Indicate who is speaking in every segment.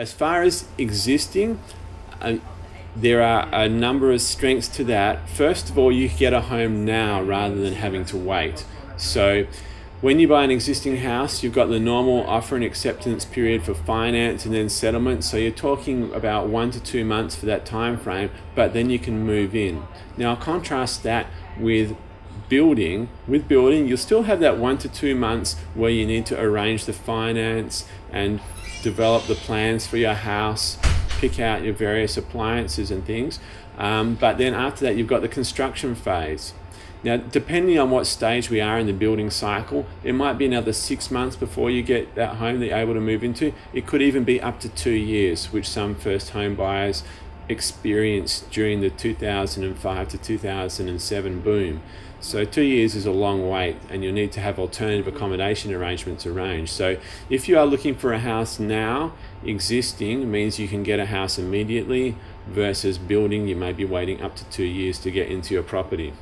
Speaker 1: As far as existing, there are a number of strengths to that. First of all, you get a home now rather than having to wait. So when you buy an existing house, you've got the normal offer and acceptance period for finance and then settlement. So you're talking about 1 to 2 months for that time frame, but then you can move in. Now contrast that with building. With building, you'll still have that 1 to 2 months where you need to arrange the finance and develop the plans for your house, pick out your various appliances and things. But then after that, you've got the construction phase. Now, depending on what stage we are in the building cycle, it might be another 6 months before you get that home that you're able to move into. It could even be up to 2 years, which some first home buyers experienced during the 2005 to 2007 boom. So 2 years is a long wait, and you'll need to have alternative accommodation arrangements arranged. So if you are looking for a house now, existing means you can get a house immediately, versus building, you may be waiting up to 2 years to get into your property.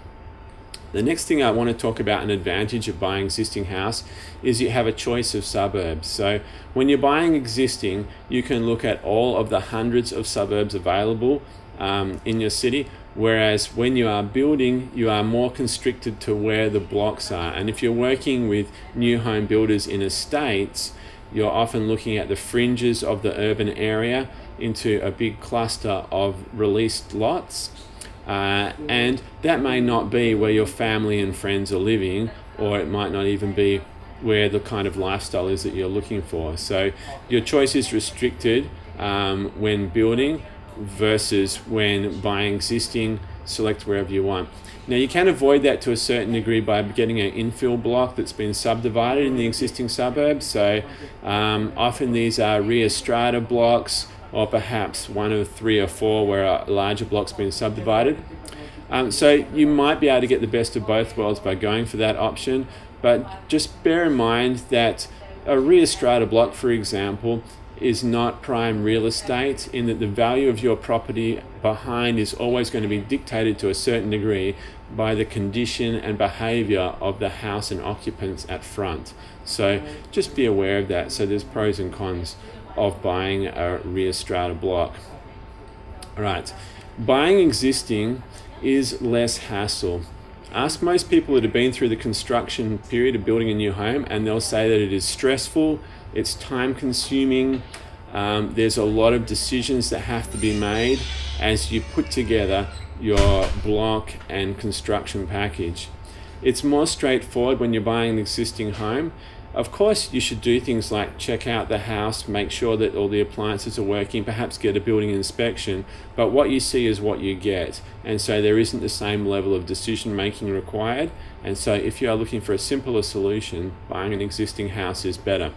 Speaker 1: The next thing I want to talk about, an advantage of buying existing house, is you have a choice of suburbs. So when you're buying existing, you can look at all of the hundreds of suburbs available in your city, whereas when you are building, you are more constricted to where the blocks are. And if you're working with new home builders in estates, you're often looking at the fringes of the urban area into a big cluster of released lots. And that may not be where your family and friends are living, or it might not even be where the kind of lifestyle is that you're looking for. So your choice is restricted when building, versus when buying existing, select wherever you want. Now you can avoid that to a certain degree by getting an infill block that's been subdivided in the existing suburbs. So often these are rear strata blocks, or perhaps one of 3 or 4 where a larger block's been subdivided. So you might be able to get the best of both worlds by going for that option, but just bear in mind that a rear strata block, for example, is not prime real estate, in that the value of your property behind is always going to be dictated to a certain degree by the condition and behavior of the house and occupants at front. So just be aware of that. So there's pros and cons of buying a rear strata block. All right, buying existing is less hassle. Ask most people that have been through the construction period of building a new home, and they'll say that it is stressful, it's time consuming, there's a lot of decisions that have to be made as you put together your block and construction package. It's more straightforward when you're buying an existing home. Of course, you should do things like check out the house, make sure that all the appliances are working, perhaps get a building inspection, but what you see is what you get. And so there isn't the same level of decision making required. And so if you are looking for a simpler solution, buying an existing house is better.